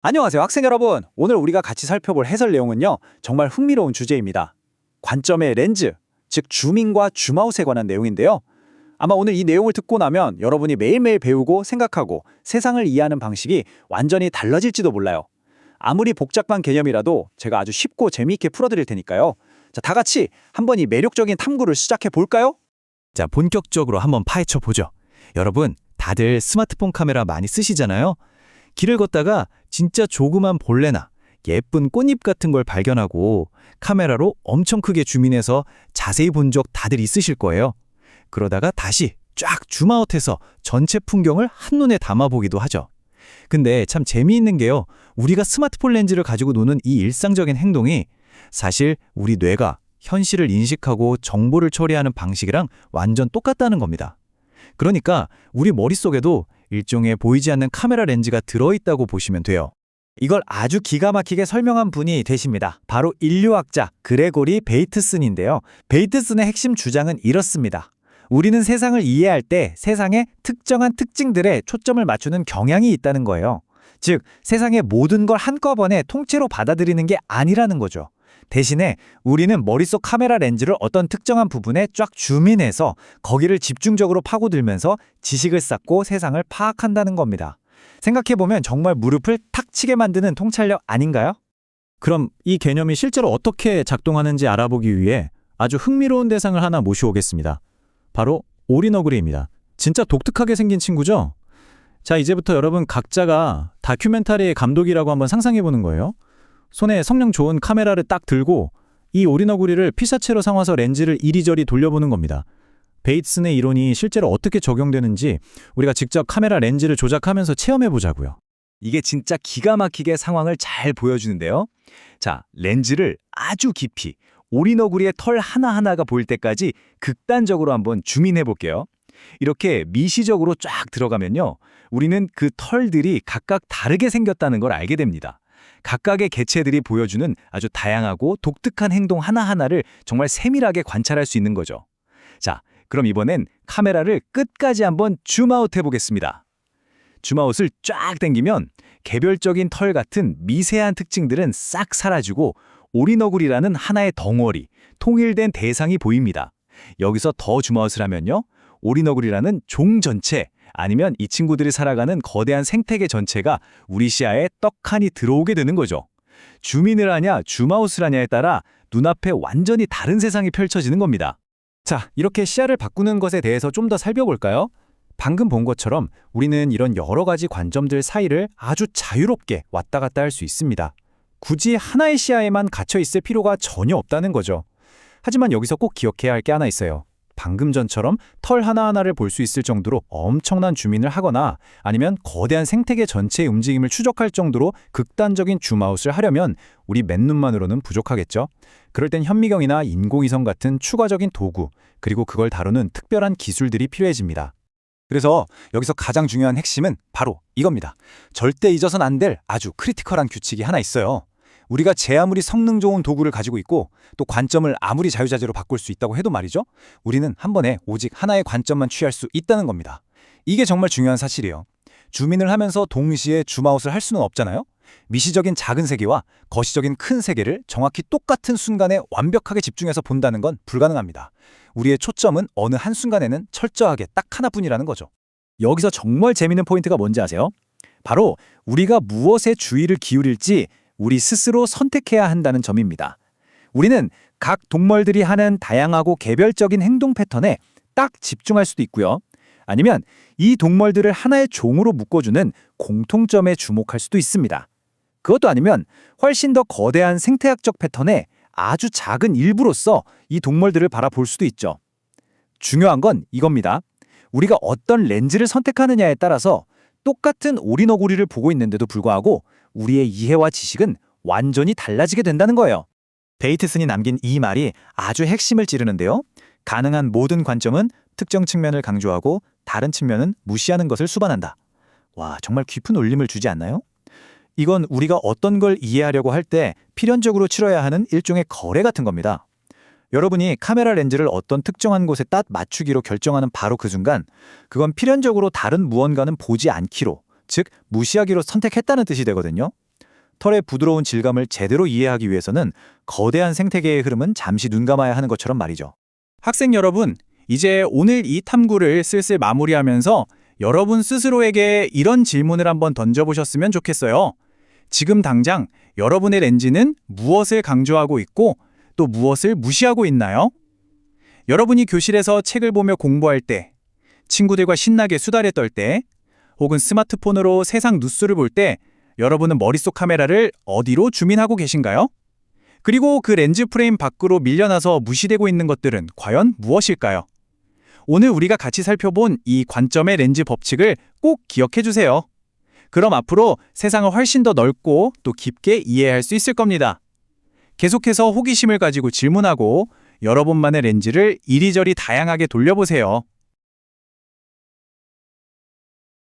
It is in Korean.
안녕하세요, 학생 여러분. 오늘 우리가 같이 살펴볼 해설 내용은요, 정말 흥미로운 주제입니다. 관점의 렌즈, 즉 줌인과 줌아웃에 관한 내용인데요. 아마 오늘 이 내용을 듣고 나면 여러분이 매일매일 배우고 생각하고 세상을 이해하는 방식이 완전히 달라질지도 몰라요. 아무리 복잡한 개념이라도 제가 아주 쉽고 재미있게 풀어드릴 테니까요. 자, 다 같이 한번 이 매력적인 탐구를 시작해 볼까요? 자, 본격적으로 한번 파헤쳐 보죠. 여러분, 다들 스마트폰 카메라 많이 쓰시잖아요. 길을 걷다가 진짜 조그만 벌레나 예쁜 꽃잎 같은 걸 발견하고 카메라로 엄청 크게 줌인해서 자세히 본 적 다들 있으실 거예요. 그러다가 다시 쫙 줌아웃해서 전체 풍경을 한눈에 담아보기도 하죠. 근데 참 재미있는 게요. 우리가 스마트폰 렌즈를 가지고 노는 이 일상적인 행동이 사실 우리 뇌가 현실을 인식하고 정보를 처리하는 방식이랑 완전 똑같다는 겁니다. 그러니까 우리 머릿속에도 일종의 보이지 않는 카메라 렌즈가 들어있다고 보시면 돼요. 이걸 아주 기가 막히게 설명한 분이 되십니다. 바로 인류학자 그레고리 베이트슨인데요. 베이트슨의 핵심 주장은 이렇습니다. 우리는 세상을 이해할 때 세상의 특정한 특징들에 초점을 맞추는 경향이 있다는 거예요. 즉, 세상의 모든 걸 한꺼번에 통째로 받아들이는 게 아니라는 거죠. 대신에 우리는 머릿속 카메라 렌즈를 어떤 특정한 부분에 쫙 줌인해서 거기를 집중적으로 파고들면서 지식을 쌓고 세상을 파악한다는 겁니다. 생각해보면 정말 무릎을 탁 치게 만드는 통찰력 아닌가요? 그럼 이 개념이 실제로 어떻게 작동하는지 알아보기 위해 아주 흥미로운 대상을 하나 모셔오겠습니다. 바로 오리너구리입니다. 진짜 독특하게 생긴 친구죠? 자, 이제부터 여러분 각자가 다큐멘터리의 감독이라고 한번 상상해보는 거예요. 손에 성능 좋은 카메라를 딱 들고 이 오리너구리를 피사체로 삼아서 렌즈를 이리저리 돌려보는 겁니다. 베이트슨의 이론이 실제로 어떻게 적용되는지 우리가 직접 카메라 렌즈를 조작하면서 체험해보자고요. 이게 진짜 기가 막히게 상황을 잘 보여주는데요. 자, 렌즈를 아주 깊이 오리너구리의 털 하나하나가 보일 때까지 극단적으로 한번 줌인해 볼게요. 이렇게 미시적으로 쫙 들어가면요. 우리는 그 털들이 각각 다르게 생겼다는 걸 알게 됩니다. 각각의 개체들이 보여주는 아주 다양하고 독특한 행동 하나하나를 정말 세밀하게 관찰할 수 있는 거죠. 자, 그럼 이번엔 카메라를 끝까지 한번 줌아웃 해보겠습니다. 줌아웃을 쫙 당기면 개별적인 털 같은 미세한 특징들은 싹 사라지고 오리너구리라는 하나의 덩어리, 통일된 대상이 보입니다. 여기서 더 줌아웃을 하면요. 오리너구리라는 종 전체, 아니면 이 친구들이 살아가는 거대한 생태계 전체가 우리 시야에 떡하니 들어오게 되는 거죠. 줌인을 하냐 줌아웃을 하냐에 따라 눈앞에 완전히 다른 세상이 펼쳐지는 겁니다. 자, 이렇게 시야를 바꾸는 것에 대해서 좀 더 살펴볼까요? 방금 본 것처럼 우리는 이런 여러 가지 관점들 사이를 아주 자유롭게 왔다 갔다 할 수 있습니다. 굳이 하나의 시야에만 갇혀 있을 필요가 전혀 없다는 거죠. 하지만 여기서 꼭 기억해야 할 게 하나 있어요. 방금 전처럼 털 하나하나를 볼 수 있을 정도로 엄청난 줌인을 하거나 아니면 거대한 생태계 전체의 움직임을 추적할 정도로 극단적인 줌아웃을 하려면 우리 맨눈만으로는 부족하겠죠. 그럴 땐 현미경이나 인공위성 같은 추가적인 도구, 그리고 그걸 다루는 특별한 기술들이 필요해집니다. 그래서 여기서 가장 중요한 핵심은 바로 이겁니다. 절대 잊어선 안 될 아주 크리티컬한 규칙이 하나 있어요. 우리가 제 아무리 성능 좋은 도구를 가지고 있고 또 관점을 아무리 자유자재로 바꿀 수 있다고 해도 말이죠. 우리는 한 번에 오직 하나의 관점만 취할 수 있다는 겁니다. 이게 정말 중요한 사실이에요. 줌인을 하면서 동시에 줌아웃을 할 수는 없잖아요. 미시적인 작은 세계와 거시적인 큰 세계를 정확히 똑같은 순간에 완벽하게 집중해서 본다는 건 불가능합니다. 우리의 초점은 어느 한순간에는 철저하게 딱 하나뿐이라는 거죠. 여기서 정말 재밌는 포인트가 뭔지 아세요? 바로 우리가 무엇에 주의를 기울일지 우리 스스로 선택해야 한다는 점입니다. 우리는 각 동물들이 하는 다양하고 개별적인 행동 패턴에 딱 집중할 수도 있고요. 아니면 이 동물들을 하나의 종으로 묶어주는 공통점에 주목할 수도 있습니다. 그것도 아니면 훨씬 더 거대한 생태학적 패턴의 아주 작은 일부로서 이 동물들을 바라볼 수도 있죠. 중요한 건 이겁니다. 우리가 어떤 렌즈를 선택하느냐에 따라서 똑같은 오리너구리를 보고 있는데도 불구하고 우리의 이해와 지식은 완전히 달라지게 된다는 거예요. 베이트슨이 남긴 이 말이 아주 핵심을 찌르는데요. 가능한 모든 관점은 특정 측면을 강조하고 다른 측면은 무시하는 것을 수반한다. 와, 정말 깊은 울림을 주지 않나요? 이건 우리가 어떤 걸 이해하려고 할 때 필연적으로 치러야 하는 일종의 거래 같은 겁니다. 여러분이 카메라 렌즈를 어떤 특정한 곳에 딱 맞추기로 결정하는 바로 그 순간, 그건 필연적으로 다른 무언가는 보지 않기로, 즉 무시하기로 선택했다는 뜻이 되거든요. 털의 부드러운 질감을 제대로 이해하기 위해서는 거대한 생태계의 흐름은 잠시 눈 감아야 하는 것처럼 말이죠. 학생 여러분, 이제 오늘 이 탐구를 슬슬 마무리하면서 여러분 스스로에게 이런 질문을 한번 던져보셨으면 좋겠어요. 지금 당장 여러분의 렌즈는 무엇을 강조하고 있고 또 무엇을 무시하고 있나요? 여러분이 교실에서 책을 보며 공부할 때, 친구들과 신나게 수다를 떨 때, 혹은 스마트폰으로 세상 뉴스를 볼 때 여러분은 머릿속 카메라를 어디로 주민하고 계신가요? 그리고 그 렌즈 프레임 밖으로 밀려나서 무시되고 있는 것들은 과연 무엇일까요? 오늘 우리가 같이 살펴본 이 관점의 렌즈 법칙을 꼭 기억해 주세요. 그럼 앞으로 세상을 훨씬 더 넓고 또 깊게 이해할 수 있을 겁니다. 계속해서 호기심을 가지고 질문하고 여러분만의 렌즈를 이리저리 다양하게 돌려보세요.